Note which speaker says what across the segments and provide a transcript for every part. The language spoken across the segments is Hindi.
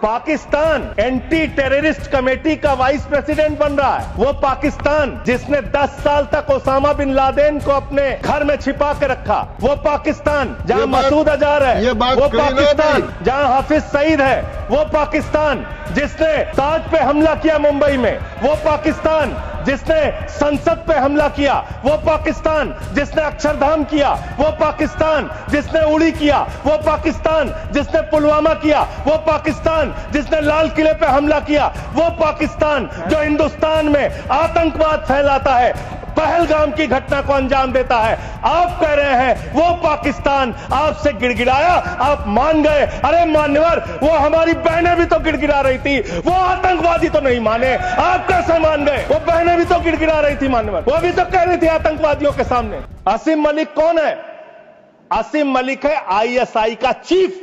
Speaker 1: पाकिस्तान एंटी टेररिस्ट कमेटी का वाइस प्रेसिडेंट बन रहा है। वो पाकिस्तान जिसने 10 साल तक ओसामा बिन लादेन को अपने घर में छिपा के रखा, वो पाकिस्तान जहां मसूद अजहर है, वो पाकिस्तान जहां हाफिज सईद है, वो पाकिस्तान जिसने ताज पे हमला किया मुंबई में, वो पाकिस्तान जिसने संसद पे हमला किया, वो पाकिस्तान जिसने अक्षरधाम किया, वो पाकिस्तान जिसने उड़ी किया, वो पाकिस्तान जिसने पुलवामा किया, वो पाकिस्तान जिसने लाल किले पे हमला किया, वो पाकिस्तान जो हिंदुस्तान में आतंकवाद फैलाता है, पहलगाम की घटना को अंजाम देता है। आप कह रहे हैं वो पाकिस्तान आपसे गिड़गिड़ाया, आप मान गए। अरे मान्यवर, वो हमारी बहनें भी तो गिड़गिड़ा रही थी, वो आतंकवादी तो नहीं माने, आप कैसे मान गए? वो बहनें भी तो गिड़गिड़ा रही थी मान्यवर, वो भी तो कह रही थी आतंकवादियों के सामने। आसिम मलिक कौन है? आसिम मलिक है आईएसआई का चीफ,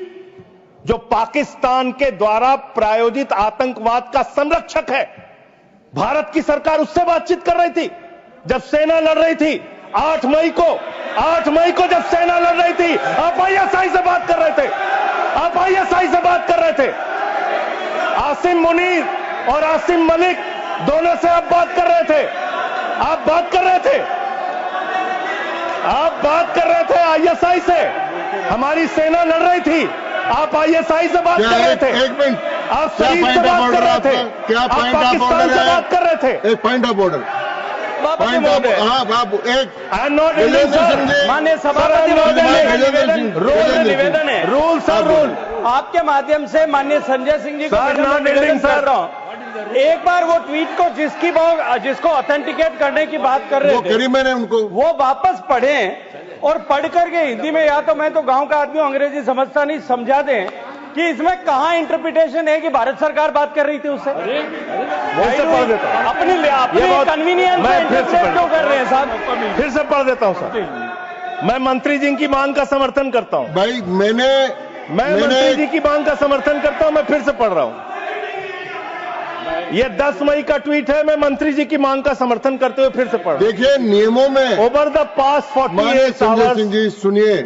Speaker 1: जो पाकिस्तान के द्वारा प्रायोजित आतंकवाद का संरक्षक है। भारत की सरकार उससे बातचीत कर रही थी जब सेना लड़ रही थी। 8 मई को जब सेना लड़ रही थी, आप आईएसआई से बात कर रहे थे, आप आईएसआई से बात कर रहे थे। आसिम मुनीर और आसिम मलिक दोनों से आप बात कर रहे थे, आप बात कर रहे थे आईएसआई से। हमारी सेना लड़ रही थी, आप आईएसआई से बात कर रहे थे,
Speaker 2: एक मिनट,
Speaker 1: आप शरीफ से बात कर रहे थे,
Speaker 2: क्या
Speaker 1: आप
Speaker 2: पॉइंट ऑफ
Speaker 1: पाकिस्तान
Speaker 2: ऑर्डर
Speaker 1: से
Speaker 2: है?
Speaker 1: बात कर रहे थे।
Speaker 2: एक point of order, point of, हाँ बाबू, एक
Speaker 1: आई एम नॉट मान्य सभापति निवेदन है, रूल सर, रूल
Speaker 3: आपके माध्यम से माननीय संजय सिंह जी को निवेदन करता हूं। एक बार वो ट्वीट को जिसको ऑथेंटिकेट करने की बात कर रहे थे,
Speaker 2: मैंने उनको
Speaker 3: वो वापस पढ़ें और पढ़ करके हिंदी में, या तो मैं तो गांव का आदमी हूं, अंग्रेजी समझता नहीं, समझा दें कि इसमें कहां इंटरप्रिटेशन है कि भारत सरकार बात कर रही थी उससे। अपनी कन्वीनियंस में इंटरप्रेट क्यों कर रहे हैं साहब?
Speaker 1: फिर से पढ़ देता हूं सर। मैं मंत्री जी की मांग का समर्थन करता हूं
Speaker 2: भाई,
Speaker 1: मैं मंत्री जी की मांग का समर्थन करता हूं। मैं फिर से पढ़ रहा हूं, ये 10 मई का ट्वीट है। मैं मंत्री जी की मांग का समर्थन करते हुए फिर से पढ़ रहा हूं।
Speaker 2: देखिए, नियमों में
Speaker 1: over the past 48
Speaker 2: Sanjay Singh ji सुनिए,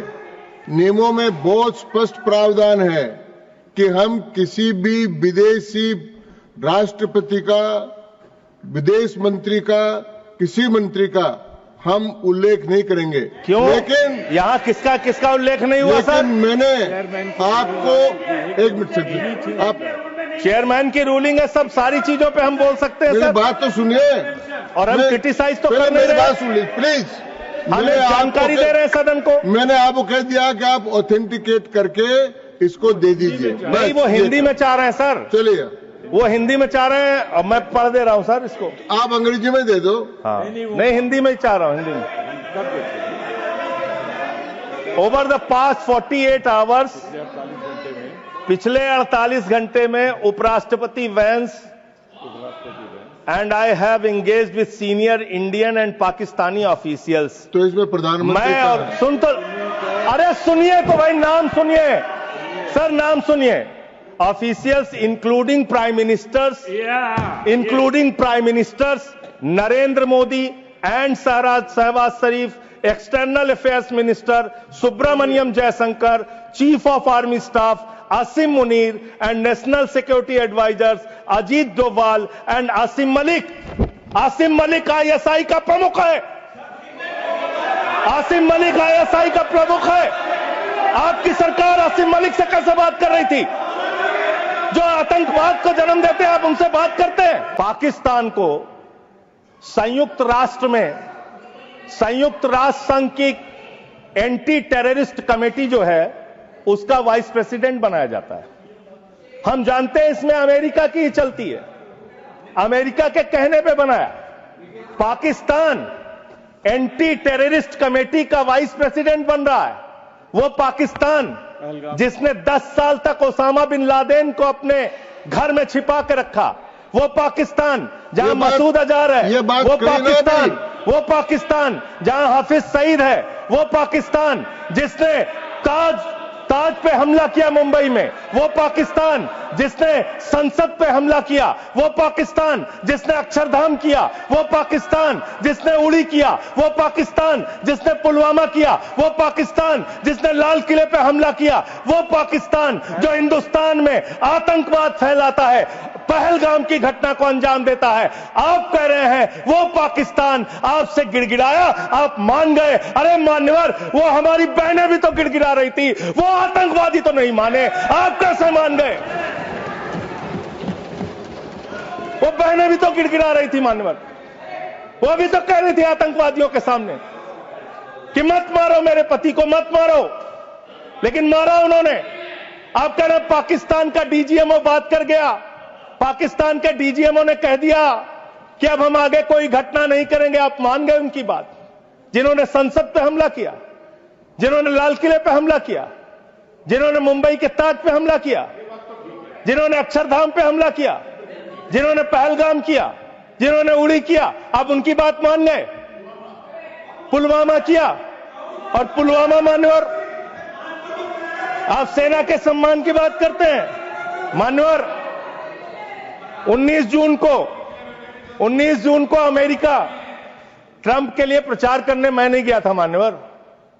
Speaker 2: नियमों में बहुत स्पष्ट प्रावधान है कि हम किसी भी विदेशी राष्ट्रपति का, विदेश मंत्री का, किसी मंत्री का हम उल्लेख नहीं करेंगे।
Speaker 1: क्यों?
Speaker 2: लेकिन
Speaker 1: यहाँ किसका उल्लेख नहीं हुआ सर?
Speaker 2: मैंने आपको, एक मिनट, आप
Speaker 1: चेयरमैन की रूलिंग है, सब सारी चीजों पे हम बोल सकते हैं
Speaker 2: मेरी
Speaker 1: सर।
Speaker 2: बात तो सुनिए,
Speaker 1: और हम क्रिटिसाइज तो कर नहीं रहे,
Speaker 2: बात सुनिए प्लीज,
Speaker 1: हमें जानकारी दे रहे हैं सदन को।
Speaker 2: मैंने आपको कह दिया कि आप ऑथेंटिकेट करके इसको दे दीजिए।
Speaker 1: नहीं, वो हिंदी में चाह रहे हैं सर,
Speaker 2: चलिए,
Speaker 1: वो हिंदी में चाह रहे हैं और मैं पढ़ दे रहा हूं सर इसको।
Speaker 2: आप अंग्रेजी में दे दो।
Speaker 1: हाँ, नहीं हिंदी में ही चाह रहा हूं, हिंदी में। ओवर द पास्ट 48 आवर्स, पिछले 48 घंटे में उपराष्ट्रपति Vance and I have engaged with senior Indian and Pakistani officials.
Speaker 2: तो इसमें प्रधानमंत्री
Speaker 1: मैं और सुन तो, अरे सुनिए तो भाई, नाम सुनिए सर, नाम सुनिए। Officials including prime ministers Narendra Modi and Shehbaz Sharif, external affairs minister Subrahmanyam Jaishankar, chief of army staff Asim Munir and national security advisers Ajit Doval and Asim Malik. Asim Malik ISI का प्रमुख है, आसिम मलिक आईएसआई का प्रमुख है। आपकी सरकार आसिम मलिक से कैसे बात कर रही थी? जो आतंकवाद को जन्म देते हैं, आप उनसे बात करते हैं। पाकिस्तान को संयुक्त राष्ट्र संघ की एंटी टेररिस्ट कमेटी जो है, उसका वाइस प्रेसिडेंट बनाया जाता है। हम जानते हैं इसमें अमेरिका की ही चलती है, अमेरिका के कहने पे बनाया। पाकिस्तान एंटी टेररिस्ट कमेटी का वाइस प्रेसिडेंट बन रहा है। वो पाकिस्तान जिसने 10 साल तक ओसामा बिन लादेन को अपने घर में छिपा के रखा, वो पाकिस्तान जहां मसूद अजहर है, वो पाकिस्तान जहां हाफिज सईद है, वो पाकिस्तान जिसने ताज ताज पे हमला किया मुंबई में, वो पाकिस्तान जिसने संसद पे हमला किया, वो पाकिस्तान जिसने अक्षरधाम किया, वो पाकिस्तान जिसने उड़ी किया, वो पाकिस्तान जिसने पुलवामा किया, वो पाकिस्तान जिसने लाल किले पे हमला किया, वो पाकिस्तान जो हिंदुस्तान में आतंकवाद फैलाता है, पहलगाम की घटना को अंजाम देता है। आप कह रहे हैं वो पाकिस्तान आपसे गिड़गिड़ाया, आप मान गए। अरे मान्यवर, वो हमारी बहनें भी तो गिड़गिड़ा रही थी, वो आतंकवादी तो नहीं माने, आप कैसे मान गए? वो बहनें भी तो गिड़गिड़ा रही थी मान्यवर, वो भी तो कह रही थी आतंकवादियों के सामने कि मत मारो मेरे पति को, मत मारो, लेकिन मारा उन्होंने। आप कह रहे पाकिस्तान का डीजीएमओ बात कर गया, पाकिस्तान के डीजीएमओ ने कह दिया कि अब हम आगे कोई घटना नहीं करेंगे। आप मान गए उनकी बात? जिन्होंने संसद पे हमला किया, जिन्होंने लाल किले पे हमला किया, जिन्होंने मुंबई के ताज पे हमला किया, जिन्होंने अक्षरधाम पे हमला किया, जिन्होंने पहलगाम किया, जिन्होंने उड़ी किया, आप उनकी बात मान गए? पुलवामा किया, और पुलवामा मान्यवर, आप सेना के सम्मान की बात करते हैं मान्यवर। 19 जून को अमेरिका ट्रंप के लिए प्रचार करने मैं नहीं गया था मान्यवर,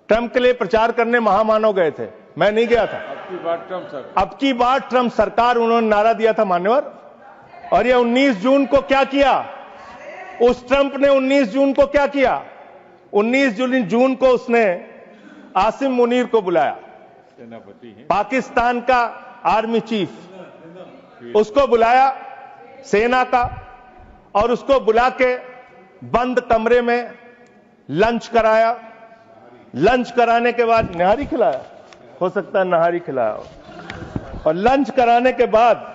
Speaker 1: ट्रंप के लिए प्रचार करने महामानव गए थे, मैं नहीं गया था। अब की बार ट्रंप सरकार उन्होंने नारा दिया था मान्यवर। और ये 19 जून को क्या किया? उस ट्रंप ने 19 जून को क्या किया? 19 जून को उसने आसिम मुनीर को बुलाया, पाकिस्तान का आर्मी चीफ, उसको बुलाया सेना का, और उसको बुला के बंद कमरे में लंच कराया। लंच कराने के बाद नहारी खिलाया, हो सकता है नहारी खिलाया हो। और लंच कराने के बाद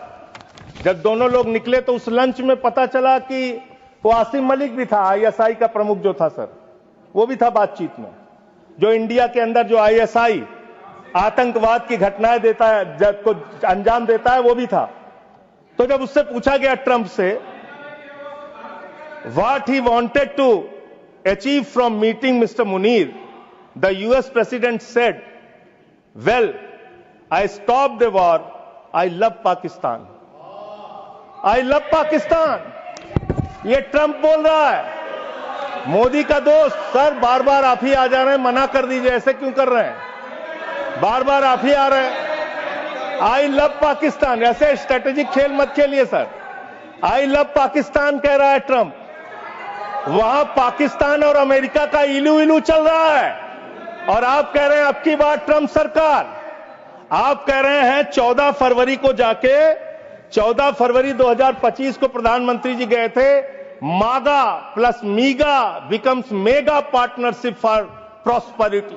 Speaker 1: जब दोनों लोग निकले तो उस लंच में पता चला कि वो आसिम मलिक भी था, आईएसआई का प्रमुख जो था सर, वो भी था बातचीत में। जो इंडिया के अंदर जो आईएसआई आतंकवाद की घटनाएं देता है, जब को अंजाम देता है, वो भी था। तो जब उससे पूछा गया ट्रंप से what he wanted to achieve from meeting mister Munir, the US president said, well I stop the war, I love Pakistan, I love Pakistan. ये ट्रंप बोल रहा है। मोदी का दोस्त सर बार बार आप ही आ जा रहे हैं, मना कर दीजिए, ऐसे क्यों कर रहे हैं? बार बार आप ही आ रहे हैं। आई लव पाकिस्तान, ऐसे स्ट्रेटेजिक खेल मत खेलिए सर। आई लव पाकिस्तान कह रहा है ट्रंप। वहां पाकिस्तान और अमेरिका का इलू इलू चल रहा है, और आप कह रहे हैं अब की बार ट्रंप सरकार। आप कह रहे हैं 14 फरवरी को जाके, 14 फरवरी 2025 को प्रधानमंत्री जी गए थे, मागा plus मीगा becomes mega partnership for prosperity.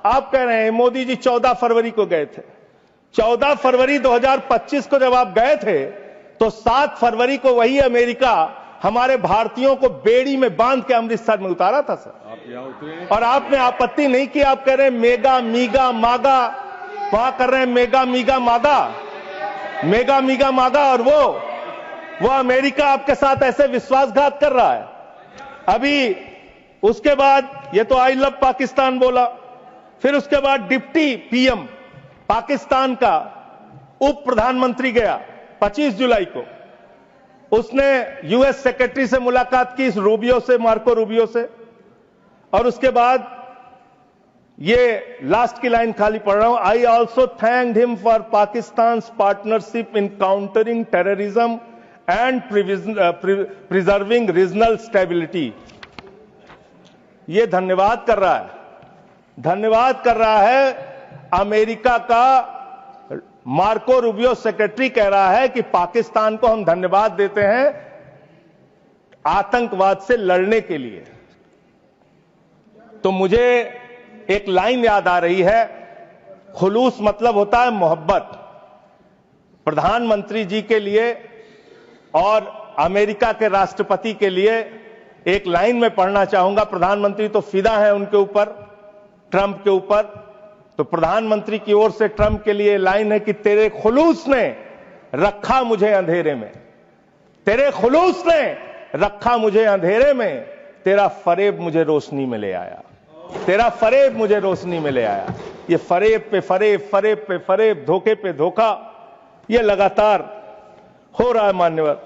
Speaker 1: आप कह रहे हैं मोदी जी 14 फरवरी को गए थे। 14 फरवरी 2025 को जब आप गए थे तो 7 फरवरी को वही अमेरिका हमारे भारतीयों को बेड़ी में बांध के अमृतसर में उतारा था सर। आप यहां उतरे और आपने आपत्ति नहीं की। आप कह रहे हैं मेगा मीगा मागा, वहां कर रहे हैं मेगा मीगा मागा, मेगा मीगा मागा, और वो अमेरिका आपके साथ ऐसे विश्वासघात कर रहा है। अभी उसके बाद ये तो आई लव पाकिस्तान बोला, फिर उसके बाद डिप्टी पीएम पाकिस्तान का उप प्रधानमंत्री गया 25 जुलाई को, उसने यूएस सेक्रेटरी से मुलाकात की, रूबियो से, मार्को रूबियो से, और उसके बाद ये लास्ट की लाइन खाली पढ़ रहा हूं, I also thanked him for Pakistan partnership in countering terrorism and preserving regional stability. ये धन्यवाद कर रहा है, धन्यवाद कर रहा है। अमेरिका का मार्को रूबियो सेक्रेटरी कह रहा है कि पाकिस्तान को हम धन्यवाद देते हैं आतंकवाद से लड़ने के लिए। तो मुझे एक लाइन याद आ रही है, खुलूस मतलब होता है मोहब्बत। प्रधानमंत्री जी के लिए और अमेरिका के राष्ट्रपति के लिए एक लाइन में पढ़ना चाहूंगा। प्रधानमंत्री तो फिदा है उनके ऊपर, ट्रंप के ऊपर, तो प्रधानमंत्री की ओर से ट्रंप के लिए लाइन है कि तेरे खुलूस ने रखा मुझे अंधेरे में, तेरे खुलूस ने रखा मुझे अंधेरे में, तेरा फरेब मुझे रोशनी में ले आया। तेरा फरेब मुझे रोशनी में ले आया। ये फरेब पे फरेब, फरेब पे फरेब, धोखे पे धोखा, ये लगातार हो रहा है मान्यवर।